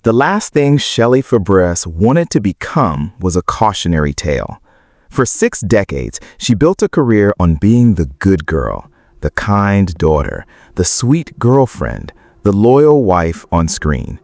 The last thing Shelley Fabares wanted to become was a cautionary tale. For 6 decades, she built a career on being the good girl, the kind daughter, the sweet girlfriend, the loyal wife on screen.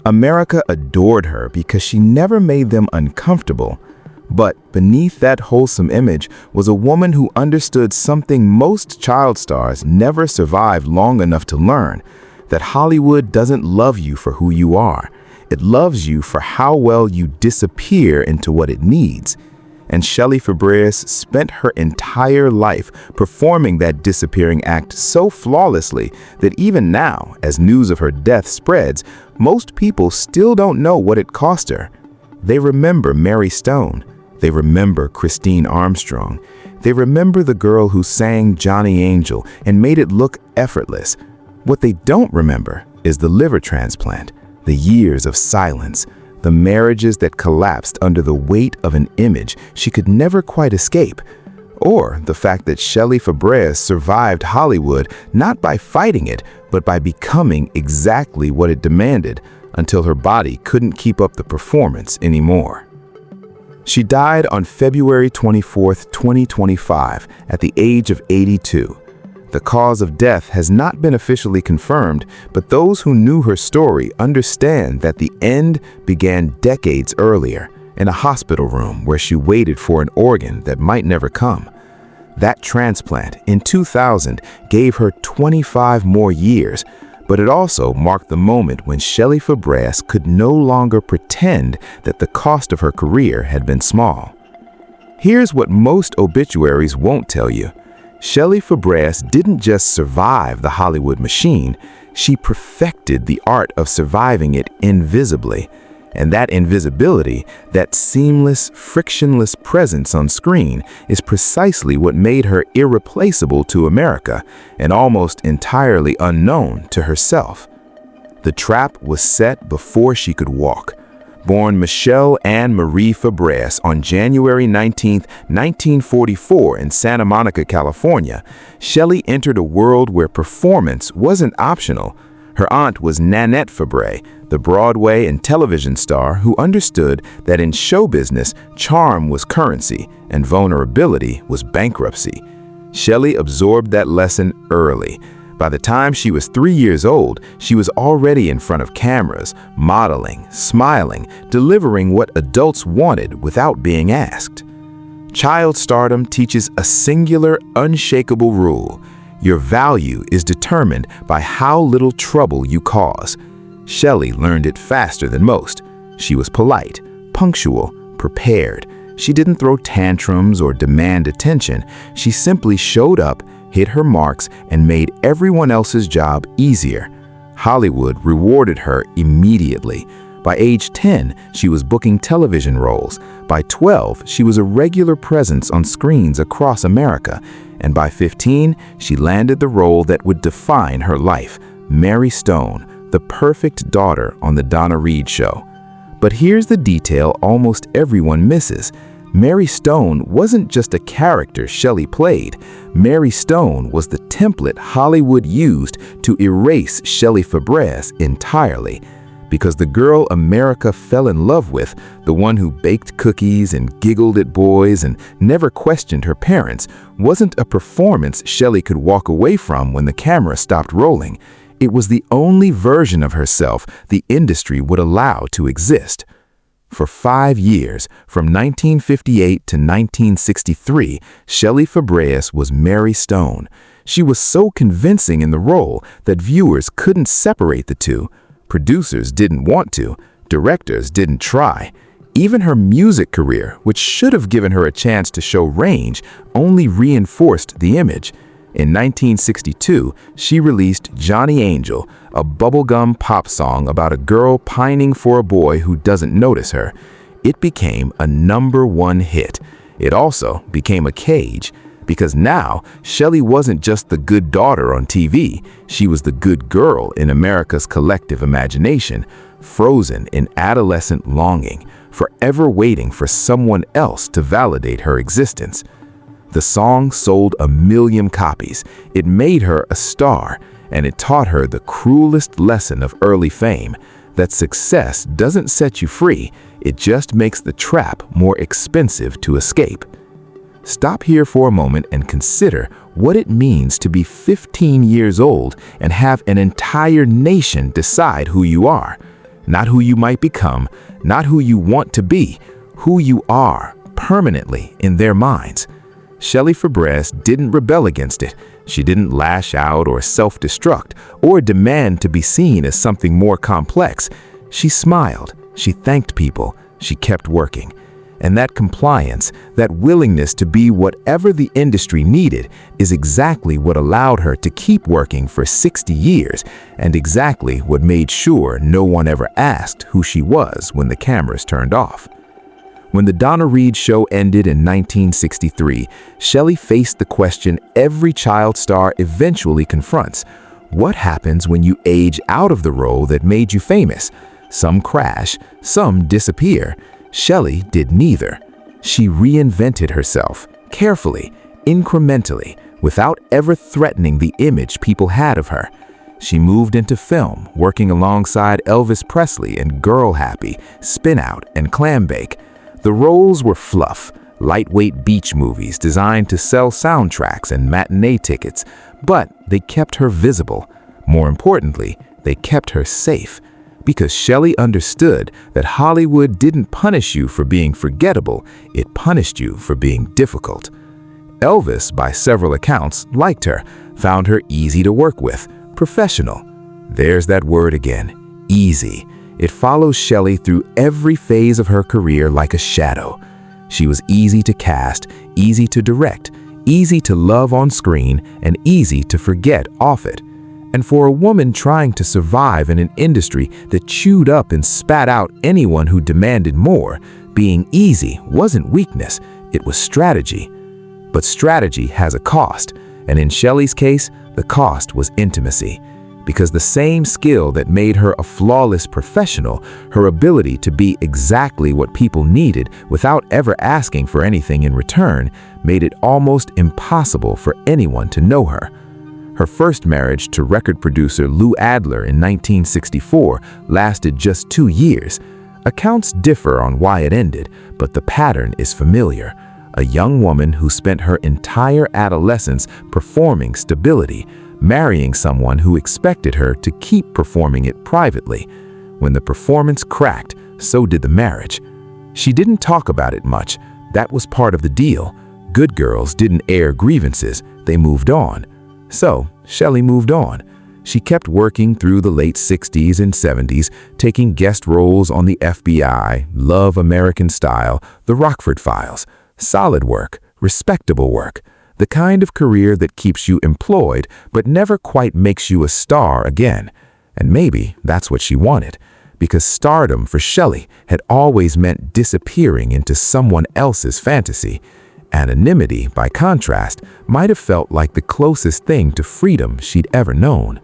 America adored her because she never made them uncomfortable. But beneath that wholesome image was a woman who understood something most child stars never survived long enough to learn, that Hollywood doesn't love you for who you are. It loves you for how well you disappear into what it needs. And Shelley Fabares spent her entire life performing that disappearing act so flawlessly that even now, as news of her death spreads, most people still don't know what it cost her. They remember Mary Stone. They remember Christine Armstrong. They remember the girl who sang Johnny Angel and made it look effortless. What they don't remember is the liver transplant, the years of silence, the marriages that collapsed under the weight of an image she could never quite escape, or the fact that Shelley Fabares survived Hollywood not by fighting it, but by becoming exactly what it demanded until her body couldn't keep up the performance anymore. She died on February 24, 2025, at the age of 82. The cause of death has not been officially confirmed, but those who knew her story understand that the end began decades earlier, in a hospital room where she waited for an organ that might never come. That transplant, in 2000, gave her 25 more years, but it also marked the moment when Shelley Fabares could no longer pretend that the cost of her career had been small. Here's what most obituaries won't tell you. Shelley Fabares didn't just survive the Hollywood machine, she perfected the art of surviving it invisibly. And that invisibility, that seamless, frictionless presence on screen, is precisely what made her irreplaceable to America and almost entirely unknown to herself. The trap was set before she could walk. Born Michelle Ann Marie Fabares on January 19, 1944 in Santa Monica, California, Shelley entered a world where performance wasn't optional. Her aunt was Nanette Fabares, the Broadway and television star who understood that in show business, charm was currency and vulnerability was bankruptcy. Shelley absorbed that lesson early. By the time she was 3 years old, she was already in front of cameras, modeling, smiling, delivering what adults wanted without being asked. Child stardom teaches a singular, unshakable rule. Your value is determined by how little trouble you cause. Shelley learned it faster than most. She was polite, punctual, prepared. She didn't throw tantrums or demand attention. She simply showed up, hit her marks, and made everyone else's job easier. Hollywood rewarded her immediately. By age 10, she was booking television roles. By 12, she was a regular presence on screens across America. And by 15, she landed the role that would define her life, Mary Stone, the perfect daughter on the Donna show. But here's the detail almost everyone misses. Mary Stone wasn't just a character Shelley played. Mary Stone was the template Hollywood used to erase Shelley Fabares entirely. Because the girl America fell in love with, the one who baked cookies and giggled at boys and never questioned her parents, wasn't a performance Shelley could walk away from when the camera stopped rolling. It was the only version of herself the industry would allow to exist. For 5 years, from 1958 to 1963, Shelley Fabares was Mary Stone. She was so convincing in the role that viewers couldn't separate the two. Producers didn't want to. Directors didn't try. Even her music career, which should have given her a chance to show range, only reinforced the image. In 1962, she released Johnny Angel, a bubblegum pop song about a girl pining for a boy who doesn't notice her. It became a #1 hit. It also became a cage, because now Shelley wasn't just the good daughter on TV, she was the good girl in America's collective imagination, frozen in adolescent longing, forever waiting for someone else to validate her existence. The song sold 1 million copies. It made her a star, and it taught her the cruelest lesson of early fame, that success doesn't set you free, it just makes the trap more expensive to escape. Stop here for a moment and consider what it means to be 15 years old and have an entire nation decide who you are. Not who you might become, not who you want to be, who you are permanently in their minds. Shelley Fabares didn't rebel against it. She didn't lash out or self-destruct or demand to be seen as something more complex. She smiled, she thanked people, she kept working. And that compliance, that willingness to be whatever the industry needed, is exactly what allowed her to keep working for 60 years, and exactly what made sure no one ever asked who she was when the cameras turned off. When the Donna Reed show ended in 1963, Shelley faced the question every child star eventually confronts. What happens when you age out of the role that made you famous? Some crash, some disappear. Shelley did neither. She reinvented herself, carefully, incrementally, without ever threatening the image people had of her. She moved into film, working alongside Elvis Presley in Girl Happy, Spin Out, and Clam Bake. The roles were fluff, lightweight beach movies designed to sell soundtracks and matinee tickets, but they kept her visible. More importantly, they kept her safe. Because Shelley understood that Hollywood didn't punish you for being forgettable, it punished you for being difficult. Elvis, by several accounts, liked her, found her easy to work with, professional. There's that word again, easy. It follows Shelley through every phase of her career like a shadow. She was easy to cast, easy to direct, easy to love on screen, and easy to forget off it. And for a woman trying to survive in an industry that chewed up and spat out anyone who demanded more, being easy wasn't weakness, it was strategy. But strategy has a cost, and in Shelley's case, the cost was intimacy. Because the same skill that made her a flawless professional, her ability to be exactly what people needed without ever asking for anything in return, made it almost impossible for anyone to know her. Her first marriage to record producer Lou Adler in 1964 lasted just 2 years. Accounts differ on why it ended, but the pattern is familiar. A young woman who spent her entire adolescence performing stability, marrying someone who expected her to keep performing it privately. When the performance cracked, so did the marriage. She didn't talk about it much. That was part of the deal. Good girls didn't air grievances, they moved on. So, Shelley moved on. She kept working through the late 60s and 70s, taking guest roles on the FBI, Love American Style, The Rockford Files. Solid work, respectable work. The kind of career that keeps you employed, but never quite makes you a star again. And maybe that's what she wanted, because stardom for Shelley had always meant disappearing into someone else's fantasy. Anonymity, by contrast, might have felt like the closest thing to freedom she'd ever known.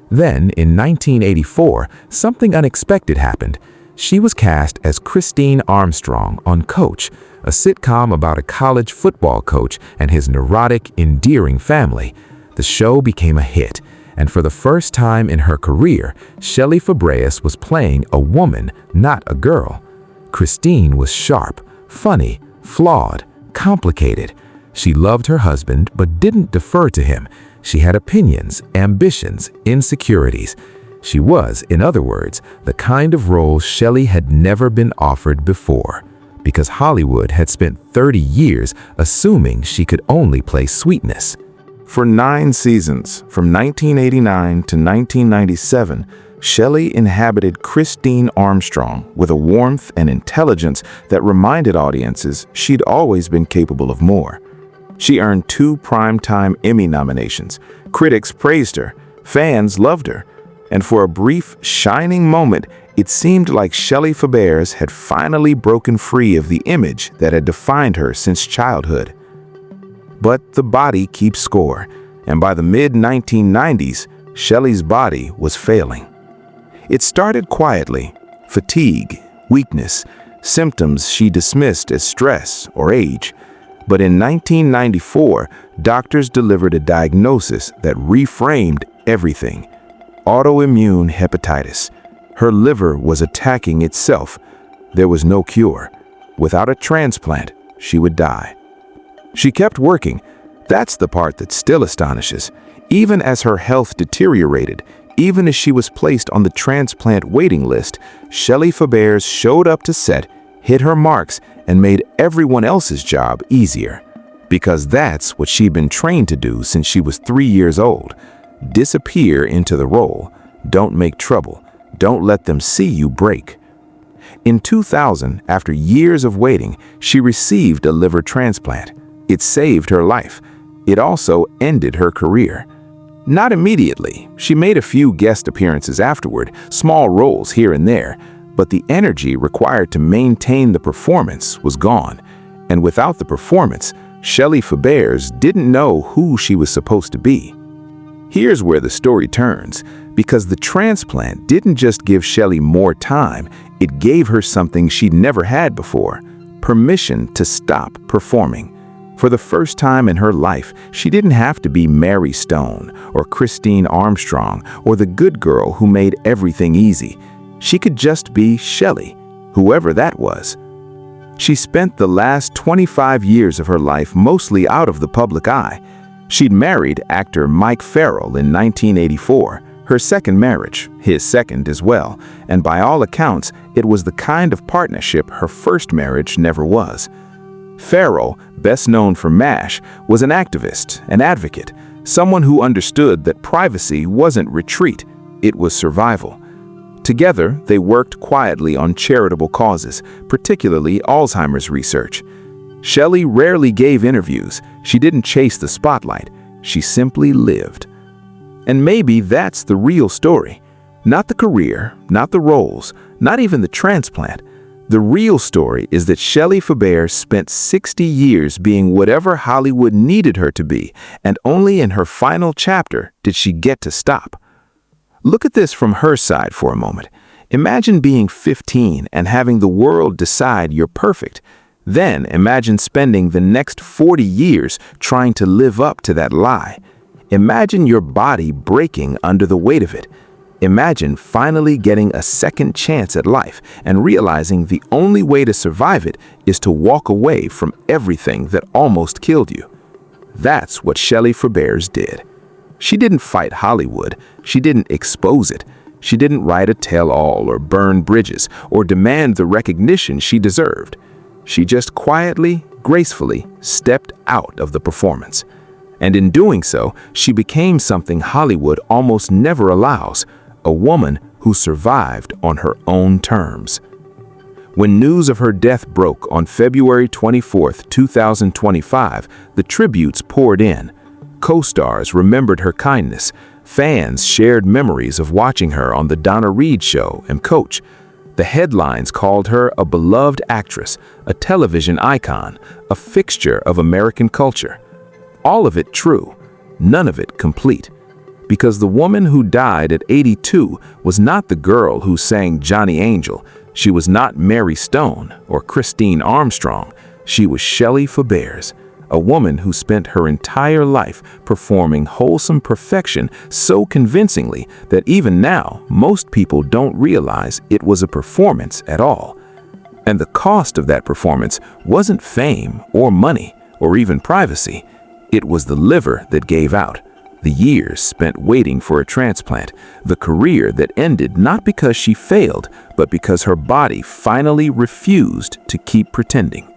Then, in 1984, something unexpected happened. She was cast as Christine Armstrong on Coach, a sitcom about a college football coach and his neurotic, endearing family. The show became a hit, and for the first time in her career, Shelley Fabares was playing a woman, not a girl. Christine was sharp, funny, flawed, complicated. She loved her husband but didn't defer to him. She had opinions, ambitions, insecurities. She was, in other words, the kind of role Shelley had never been offered before, because Hollywood had spent 30 years assuming she could only play sweetness. For 9 seasons, from 1989 to 1997, Shelley inhabited Christine Armstrong with a warmth and intelligence that reminded audiences she'd always been capable of more. She earned 2 Primetime Emmy nominations. Critics praised her, fans loved her, and for a brief, shining moment, it seemed like Shelley Fabares had finally broken free of the image that had defined her since childhood. But the body keeps score, and by the mid-1990s, Shelley's body was failing. It started quietly: fatigue, weakness, symptoms she dismissed as stress or age. But in 1994, doctors delivered a diagnosis that reframed everything: autoimmune hepatitis. Her liver was attacking itself. There was no cure. Without a transplant, she would die. She kept working. That's the part that still astonishes. Even as her health deteriorated, even as she was placed on the transplant waiting list, Shelley Fabares showed up to set, hit her marks, and made everyone else's job easier. Because that's what she'd been trained to do since she was 3 years old. Disappear into the role. Don't make trouble. Don't let them see you break. In 2000, after years of waiting, she received a liver transplant. It saved her life. It also ended her career. Not immediately. She made a few guest appearances afterward, small roles here and there, but the energy required to maintain the performance was gone. And without the performance, Shelley Fabares didn't know who she was supposed to be. Here's where the story turns, because the transplant didn't just give Shelley more time, it gave her something she'd never had before: permission to stop performing. For the first time in her life, she didn't have to be Mary Stone or Christine Armstrong or the good girl who made everything easy. She could just be Shelley, whoever that was. She spent the last 25 years of her life mostly out of the public eye. She'd married actor Mike Farrell in 1984, her second marriage, his second as well, and by all accounts, it was the kind of partnership her first marriage never was. Farrell, best known for MASH, was an activist, an advocate, someone who understood that privacy wasn't retreat, it was survival. Together, they worked quietly on charitable causes, particularly Alzheimer's research. Shelley rarely gave interviews. She didn't chase the spotlight. She simply lived. And maybe that's the real story. Not the career, not the roles, not even the transplant. The real story is that Shelley Fabares spent 60 years being whatever Hollywood needed her to be, and only in her final chapter did she get to stop. Look at this from her side for a moment. Imagine being 15 and having the world decide you're perfect. Then imagine spending the next 40 years trying to live up to that lie. Imagine your body breaking under the weight of it. Imagine finally getting a second chance at life and realizing the only way to survive it is to walk away from everything that almost killed you. That's what Shelley Fabares did. She didn't fight Hollywood. She didn't expose it. She didn't write a tell-all or burn bridges or demand the recognition she deserved. She just quietly, gracefully stepped out of the performance. And in doing so, she became something Hollywood almost never allows: a woman who survived on her own terms. When news of her death broke on February 24, 2025, the tributes poured in. Co-stars remembered her kindness. Fans shared memories of watching her on The Donna Show and Coach. The headlines called her a beloved actress, a television icon, a fixture of American culture. All of it true, none of it complete. Because the woman who died at 82 was not the girl who sang Johnny Angel. She was not Mary Stone or Christine Armstrong. She was Shelley Fabares, a woman who spent her entire life performing wholesome perfection so convincingly that even now most people don't realize it was a performance at all. And the cost of that performance wasn't fame or money or even privacy. It was the liver that gave out, the years spent waiting for a transplant, the career that ended not because she failed, but because her body finally refused to keep pretending.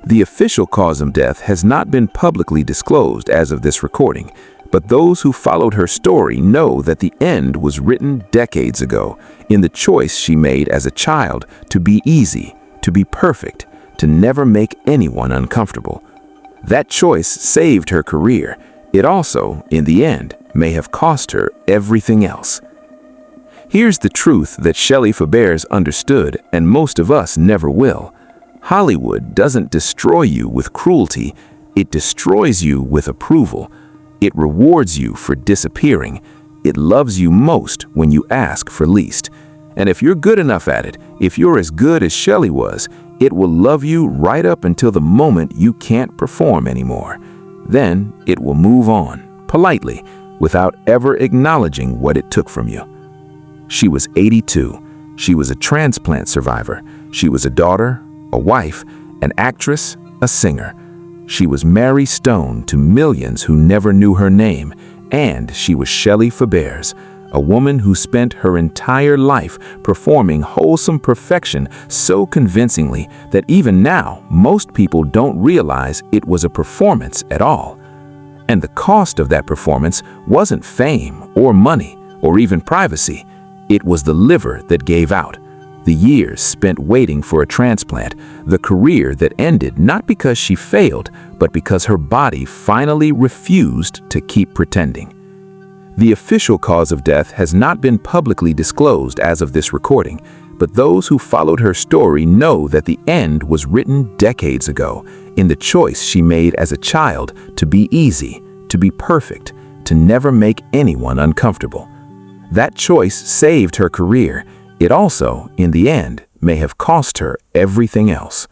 The official cause of death has not been publicly disclosed as of this recording, but those who followed her story know that the end was written decades ago in the choice she made as a child to be easy, to be perfect, to never make anyone uncomfortable. That choice saved her career. It also, in the end, may have cost her everything else. Here's the truth that Shelley Fabares understood, and most of us never will. Hollywood doesn't destroy you with cruelty, it destroys you with approval. It rewards you for disappearing. It loves you most when you ask for least. And if you're good enough at it, if you're as good as Shelley was, it will love you right up until the moment you can't perform anymore. Then it will move on, politely, without ever acknowledging what it took from you. She was 82. She was a transplant survivor. She was a daughter, a wife, an actress, a singer. She was Mary Stone to millions who never knew her name, and she was Shelley Fabares, a woman who spent her entire life performing wholesome perfection so convincingly that even now most people don't realize it was a performance at all. And the cost of that performance wasn't fame or money or even privacy. It was the liver that gave out, the years spent waiting for a transplant, the career that ended not because she failed, but because her body finally refused to keep pretending. The official cause of death has not been publicly disclosed as of this recording, but those who followed her story know that the end was written decades ago in the choice she made as a child to be easy, to be perfect, to never make anyone uncomfortable. That choice saved her career. It also, in the end, may have cost her everything else.